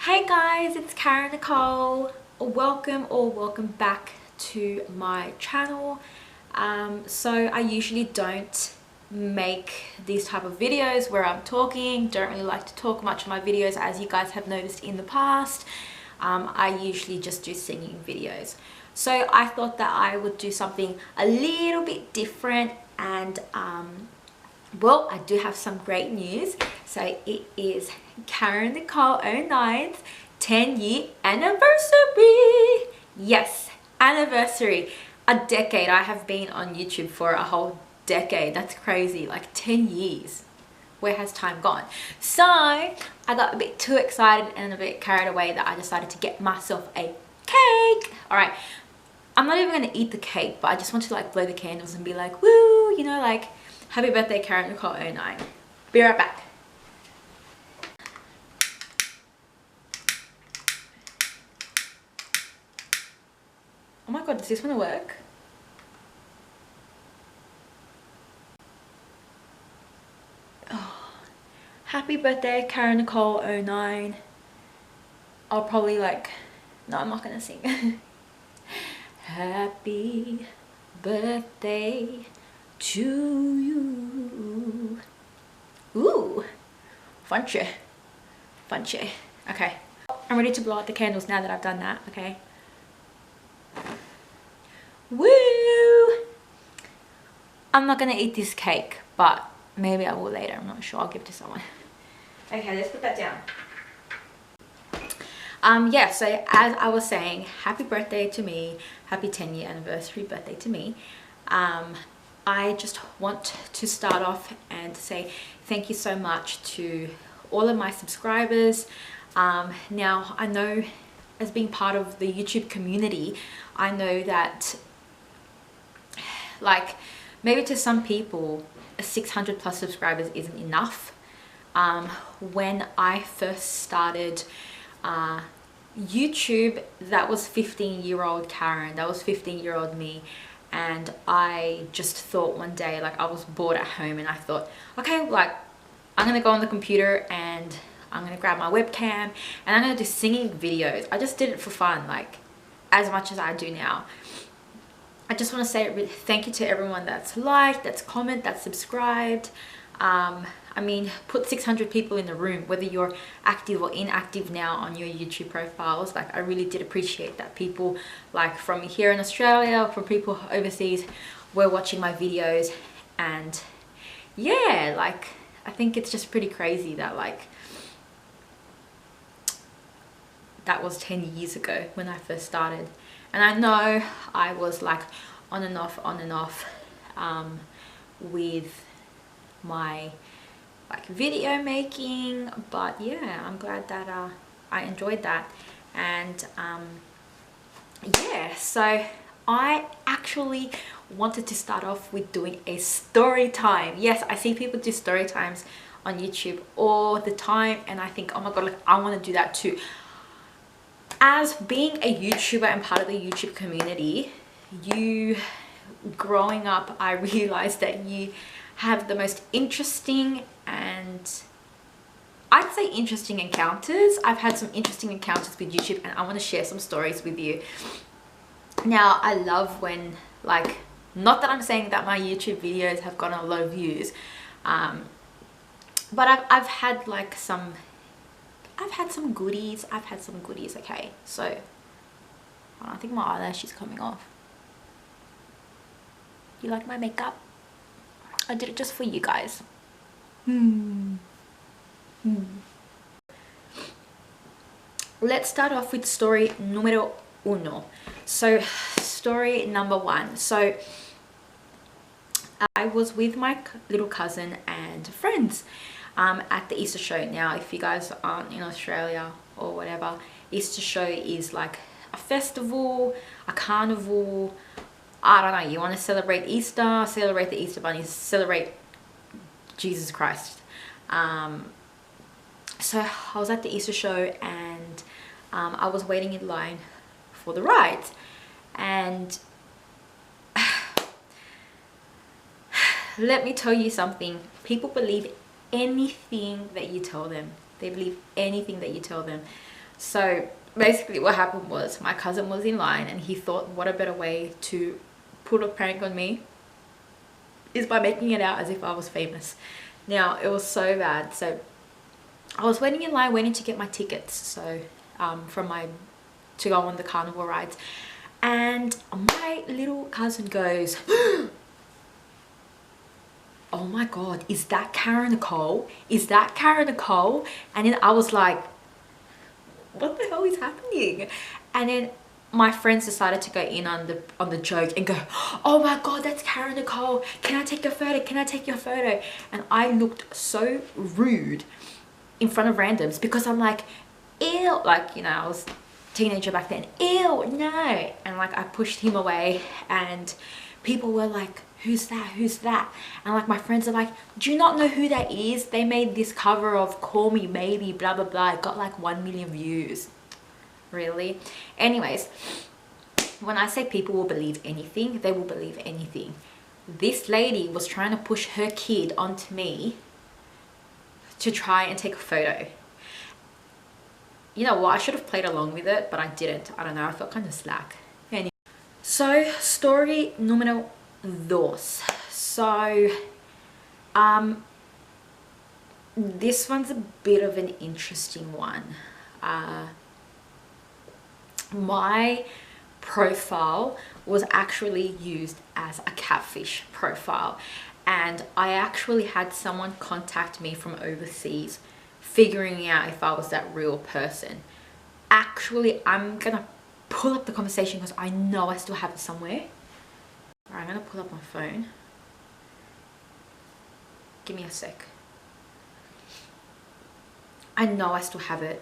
Hey guys, it's Karenicole. Welcome back to my channel. So I usually don't make these type of videos where I'm talking. Don't really like to talk much in my videos, as you guys have noticed in the past. I usually just do singing videos. So I thought that I would do something a little bit different, and well, I do have some great news. So it is Karenicole 09's 10-year anniversary. Yes, anniversary. A decade. I have been on YouTube for a whole decade. That's crazy. Like 10 years. Where has time gone? So I got a bit too excited and a bit carried away that I decided to get myself a cake. All right. I'm not even going to eat the cake, but I just want to like blow the candles and be like, woo, you know, like, happy birthday, Karenicole 09. Be right back. Oh my god, does this one work? Oh, happy birthday, Karenicole 09. I'll probably like, no, I'm not gonna sing. Happy birthday to you. Ooh, funchy. Okay, I'm ready to blow out the candles now that I've done that. Okay. Woo! I'm not gonna eat this cake, but maybe I will later. I'm not sure. I'll give it to someone. Okay, let's put that down. Yeah, so as I was saying, happy birthday to me. Happy 10-year anniversary birthday to me. I just want to start off and say thank you so much to all of my subscribers. Now, I know as being part of the YouTube community, I know that like maybe to some people 600 plus subscribers isn't enough. When I first started YouTube, that was 15-year-old Karen, that was 15-year-old me. And I just thought one day, like, I was bored at home and I thought, okay, like, I'm gonna go on the computer and I'm gonna grab my webcam and I'm gonna do singing videos. I just did it for fun, like as much as I do now. I just want to say really thank you to everyone that's liked, that's commented, that's subscribed. I mean, put 600 people in the room, whether you're active or inactive now on your YouTube profiles. Like, I really did appreciate that people like from here in Australia, from people overseas, were watching my videos. And yeah, like, I think it's just pretty crazy that like that was 10 years ago when I first started. And I know I was like on and off with my like video making, but yeah, I'm glad that I enjoyed that. And yeah, so I actually wanted to start off with doing a story time. Yes, I see people do story times on YouTube all the time and I think, oh my god, like I want to do that too. As being a YouTuber and part of the YouTube community, growing up, I realized that you have the most interesting and I'd say interesting encounters. I've had some interesting encounters with YouTube and I want to share some stories with you. Now, I love when, like, not that I'm saying that my YouTube videos have gotten a lot of views, but I've had like some goodies. Okay, so I think my eyelash is coming off. You like my makeup? I did it just for you guys. Let's start off with story numero uno. So story number one. So I was with my little cousin and friends at the Easter show. Now, if you guys aren't in Australia or whatever, Easter show is like a festival, a carnival. I don't know, you want to celebrate Easter, celebrate the Easter bunnies, celebrate Jesus Christ. So I was at the Easter show and I was waiting in line for the rides, and let me tell you something, people believe anything that you tell them. They believe anything that you tell them. So basically what happened was my cousin was in line and he thought, what a better way to put a prank on me is by making it out as if I was famous. Now it was so bad. So I was waiting in line, waiting to get my tickets, so to go on the carnival rides, and my little cousin goes, oh my god, is that Karenicole? Is that Karenicole? And then I was like, what the hell is happening? And then my friends decided to go in on the joke and go, oh my god, that's Karenicole, can I take your photo, can I take your photo? And I looked so rude in front of randoms because I'm like, ew, like, you know, I was a teenager back then, ew, no. And like I pushed him away and people were like, who's that, who's that? And like my friends are like, do you not know who that is? They made this cover of Call Me Maybe, blah blah blah. It got like 1 million views. Really? Anyways, when I say people will believe anything, they will believe anything. This lady was trying to push her kid onto me to try and take a photo. You know what, I should have played along with it, but I didn't. I don't know, I felt kind of slack. Anyway, so story numero dos. So this one's a bit of an interesting one. My profile was actually used as a catfish profile, and I actually had someone contact me from overseas figuring out if I was that real person. Actually, I'm gonna pull up the conversation because I know I still have it somewhere. Alright, I'm gonna pull up my phone. Give me a sec. I know I still have it.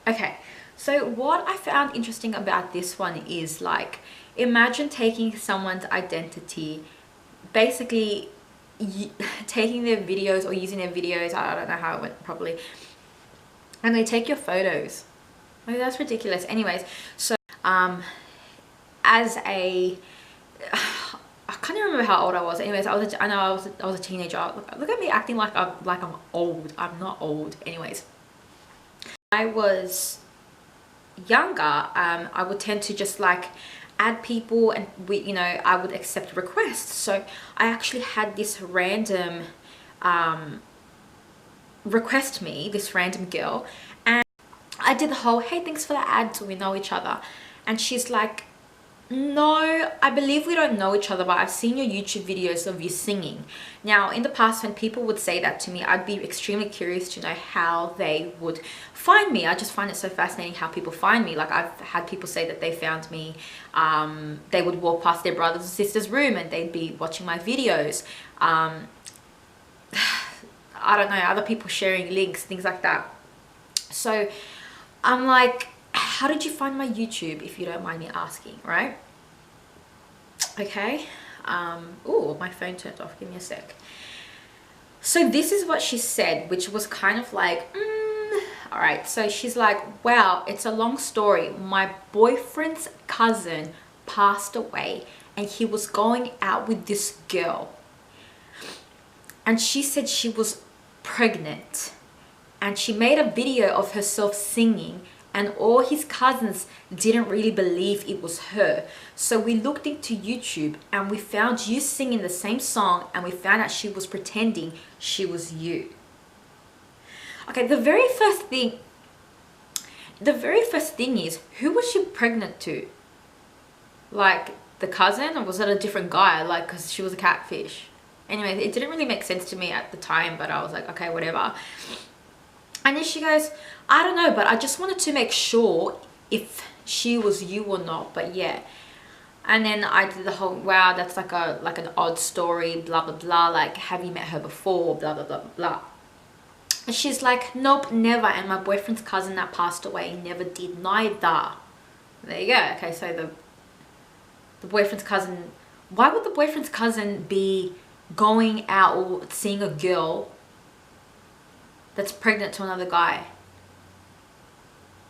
Okay, so what I found interesting about this one is, like, imagine taking someone's identity, basically taking their videos or using their videos, I don't know how it went properly, and they take your photos. Like, that's ridiculous. Anyways, so as a I can't even remember how old I was. Anyways, I was a teenager. Look at me acting like I'm old. I'm not old. Anyways, I was younger, I would tend to just like add people, and you know, I would accept requests. So I actually had this random request me, this random girl, and I did the whole, hey, thanks for the ad, so we know each other. And she's like, no, I believe we don't know each other, but I've seen your YouTube videos of you singing. Now, in the past, when people would say that to me, I'd be extremely curious to know how they would find me. I just find it so fascinating how people find me. Like, I've had people say that they found me, they would walk past their brother's or sister's room and they'd be watching my videos. I don't know, other people sharing links, things like that. So I'm like, how did you find my YouTube, if you don't mind me asking, right? Okay. Oh, my phone turned off. Give me a sec. So this is what she said, which was kind of like, all right. So she's like, wow, it's a long story. My boyfriend's cousin passed away and he was going out with this girl. And she said she was pregnant. And she made a video of herself singing, and all his cousins didn't really believe it was her. So we looked into YouTube and we found you singing the same song, and we found out she was pretending she was you. Okay, the very first thing is, who was she pregnant to? Like, the cousin, or was it a different guy? Like, because she was a catfish. Anyway, it didn't really make sense to me at the time, but I was like, okay, whatever. And then she goes, I don't know, but I just wanted to make sure if she was you or not, but yeah. And then I did the whole, wow, that's like an odd story, blah blah blah, like, have you met her before, blah blah blah blah. And she's like, nope, never, and my boyfriend's cousin that passed away never did neither. There you go. Okay, so the boyfriend's cousin, why would the boyfriend's cousin be going out or seeing a girl that's pregnant to another guy?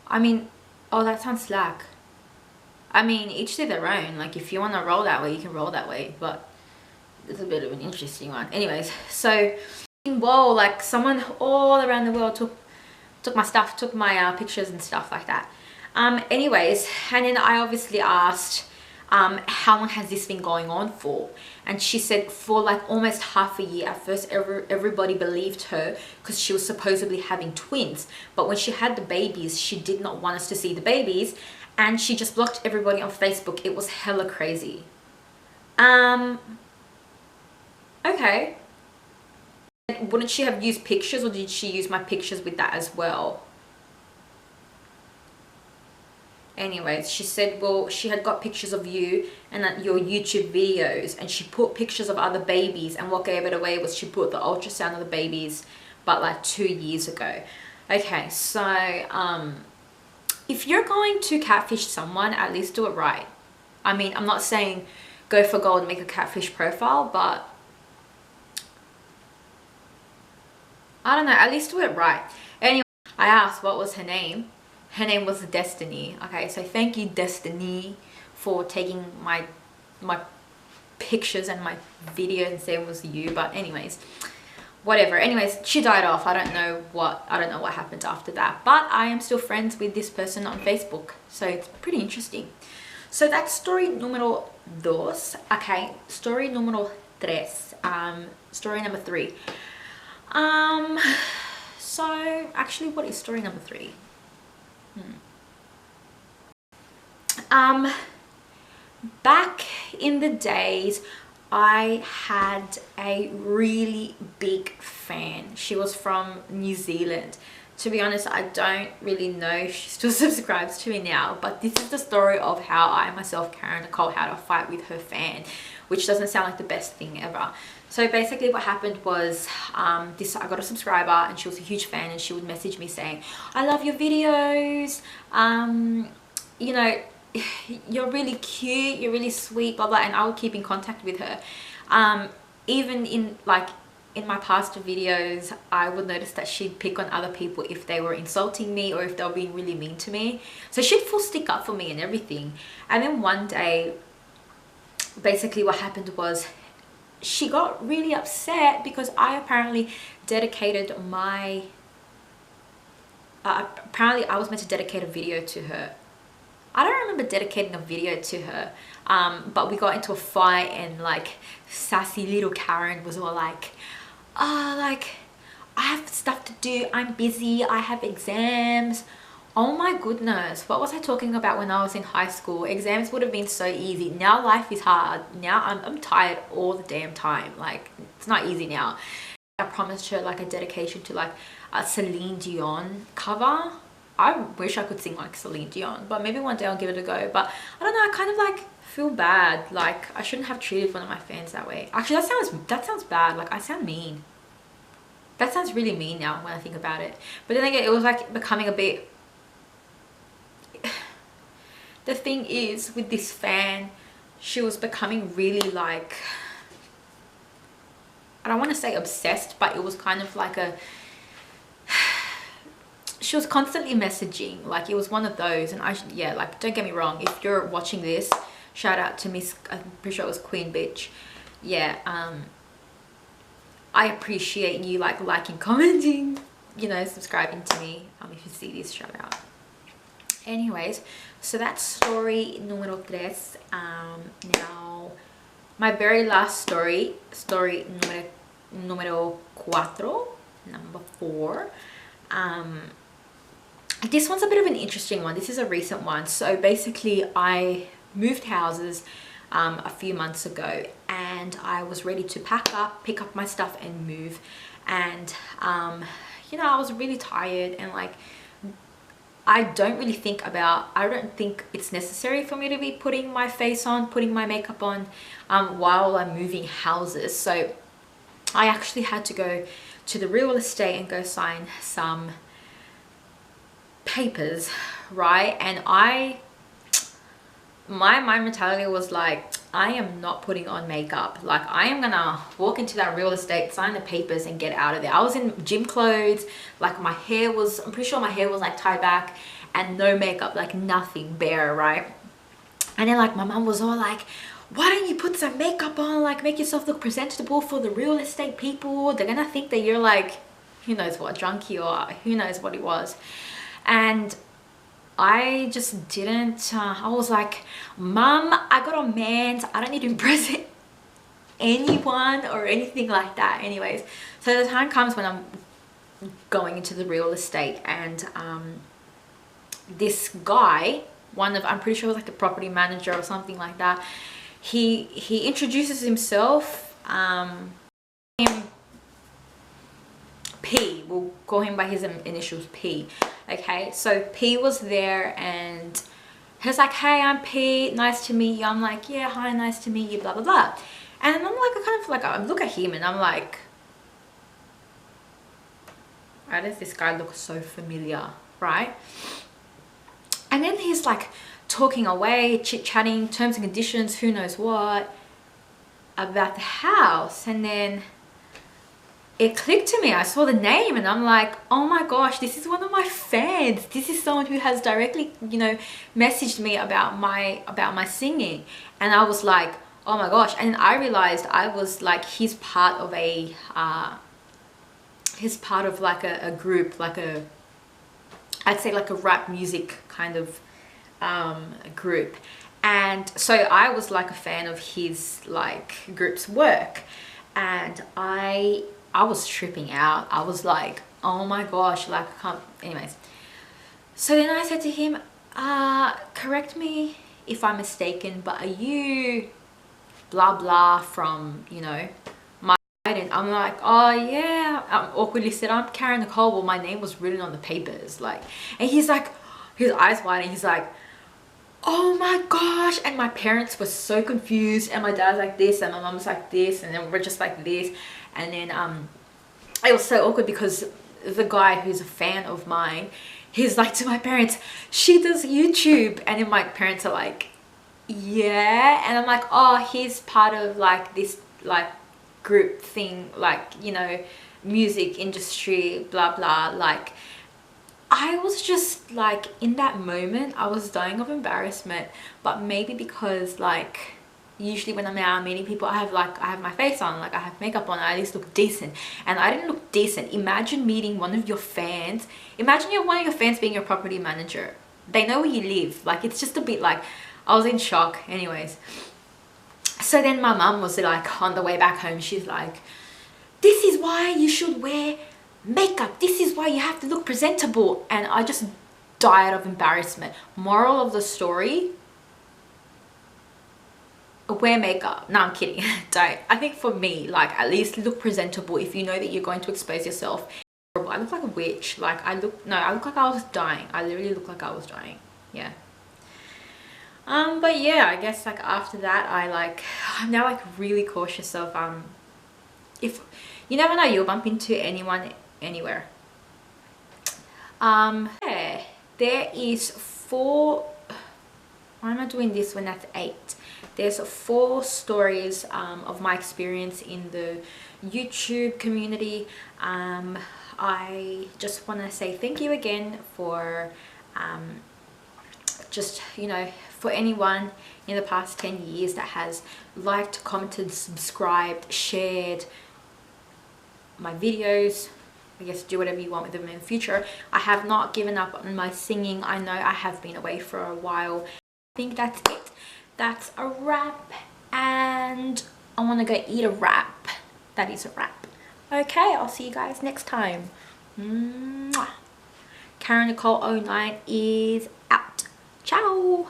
I mean, oh, that sounds slack. I mean, each to their own. Like, if you want to roll that way, you can roll that way, but it's a bit of an interesting one. Anyways, so whoa, like, someone all around the world took took my stuff, took my pictures and stuff like that. Anyways, and then I obviously asked, how long has this been going on for? And she said for like almost half a year. At first everybody believed her because she was supposedly having twins, but when she had the babies, she did not want us to see the babies, and she just blocked everybody on Facebook. It was hella crazy. Okay, wouldn't she have used pictures, or did she use my pictures with that as well? Anyways, she said, well, she had got pictures of you and your YouTube videos, and she put pictures of other babies, and what gave it away was she put the ultrasound of the babies, but like 2 years ago. Okay, so if you're going to catfish someone, at least do it right. I mean, I'm not saying go for gold and make a catfish profile, but I don't know, at least do it right. Anyway, I asked what was her name. Her name was Destiny. Okay, so thank you, Destiny, for taking my pictures and my video and saying it was you. But anyways, whatever. Anyways, she died off. I don't know what happened after that, but I am still friends with this person on Facebook, so it's pretty interesting. So that's story número 2. Okay, story número 3. Story number 3. So actually, what is story number 3? Back in the days, I had a really big fan. She was from New Zealand. To be honest, I don't really know if she still subscribes to me now, but this is the story of how I myself, Karenicole, had a fight with her fan, which doesn't sound like the best thing ever. So basically what happened was, I got a subscriber and she was a huge fan, and she would message me saying, I love your videos, you know, you're really cute, you're really sweet, blah blah, and I would keep in contact with her. Even in my past videos, I would notice that she'd pick on other people if they were insulting me or if they were being really mean to me. So she'd full stick up for me and everything. And then one day, basically what happened was, she got really upset because I apparently dedicated my apparently I was meant to dedicate a video to her. I don't remember dedicating a video to her, but we got into a fight, and like sassy little Karen was all like, oh, like, I have stuff to do, I'm busy, I have exams. Oh my goodness, what was I talking about when I was in high school? Exams would have been so easy. Now life is hard. Now I'm tired all the damn time. Like, it's not easy now. I promised her like a dedication to like a Celine Dion cover. I wish I could sing like Celine Dion, but maybe one day I'll give it a go. But I don't know, I kind of like feel bad. Like, I shouldn't have treated one of my fans that way. Actually, that sounds bad. Like, I sound mean. That sounds really mean now when I think about it. But then again, it was like becoming a bit... The thing is, with this fan, she was becoming really like... I don't want to say obsessed, but it was kind of like a... She was constantly messaging, like it was one of those. And yeah, like, don't get me wrong, if you're watching this, shout out to Miss, I'm pretty sure it was Queen Bitch. Yeah, I appreciate you like liking, commenting, you know, subscribing to me. If you see this, shout out. Anyways, so that's story número 3. Now my very last story número 4, number 4. This one's a bit of an interesting one. This is a recent one. So basically I moved houses a few months ago, and I was ready to pick up my stuff and move. And you know, I was really tired, and like I don't think it's necessary for me to be putting my face on, putting my makeup on while I'm moving houses. So I actually had to go to the real estate and go sign some papers, right? And my mentality was like, I am not putting on makeup. Like, I am gonna walk into that real estate, sign the papers, and get out of there. I was in gym clothes, like my hair was, I'm pretty sure my hair was like tied back, and no makeup, like nothing, bare, right? And then like my mom was all like, why don't you put some makeup on, like make yourself look presentable for the real estate people? They're gonna think that you're like who knows what, junkie, or who knows what it was. And I just didn't, I was like, Mum, I got a man, so I don't need to impress anyone or anything like that. Anyways, so the time comes when I'm going into the real estate, and this guy, I'm pretty sure it was like the property manager or something like that, he introduces himself, him P, we'll call him by his initials, P. Okay, so P was there, and he was like, hey, I'm P, nice to meet you. I'm like, yeah, hi, nice to meet you, blah blah blah. And I'm like, I look at him and I'm like, why does this guy look so familiar, right? And then he's like talking away, chit-chatting, terms and conditions, who knows what, about the house. And then it clicked to me. I saw the name and I'm like, oh my gosh, this is one of my fans. This is someone who has directly, you know, messaged me about my singing. And I was like, oh my gosh. And I realized I was like, he's part of like a group, like I'd say like a rap music kind of group. And so I was like a fan of his like group's work, and I was tripping out. I was like, oh my gosh, like I can't. Anyways, so then I said to him, correct me if I'm mistaken, but are you blah blah from, you know, my, and I'm like, oh yeah, awkwardly said, I'm Karenicole. Well, my name was written on the papers, like. And he's like, his eyes wide, and he's like, oh my gosh. And my parents were so confused, and my dad's like this, and my mom's like this, and then we're just like this. And then it was so awkward because the guy who's a fan of mine, he's like to my parents, she does YouTube. And then my parents are like, yeah. And I'm like, oh, he's part of like this like group thing, like, you know, music industry, blah blah. Like, I was just like, in that moment I was dying of embarrassment. But maybe because like usually when I'm out meeting people, I have my face on, like I have makeup on, I at least look decent. And I didn't look decent. Imagine meeting one of your fans. Imagine one of your fans being your property manager. They know where you live. Like, it's just a bit like, I was in shock. Anyways, so then my mum was like, on the way back home, she's like, this is why you should wear makeup. This is why you have to look presentable. And I just died of embarrassment. Moral of the story, wear makeup. No, I'm kidding. Don't. I think for me, like, at least look presentable if you know that you're going to expose yourself. I look like a witch. Like, I look like I was dying. I literally look like I was dying. Yeah. But yeah, I guess like after that, I'm now like really cautious of if you never know, you'll bump into anyone anywhere. Yeah, there is 4. Why am I doing this when that's 8? There's 4 stories of my experience in the YouTube community. I just want to say thank you again for just, you know, for anyone in the past 10 years that has liked, commented, subscribed, shared my videos. I guess do whatever you want with them in the future. I have not given up on my singing. I know I have been away for a while. I think that's it. That's a wrap, and I want to go eat a wrap. That is a wrap. Okay, I'll see you guys next time. Mwah. Karenicole 09 is out. Ciao.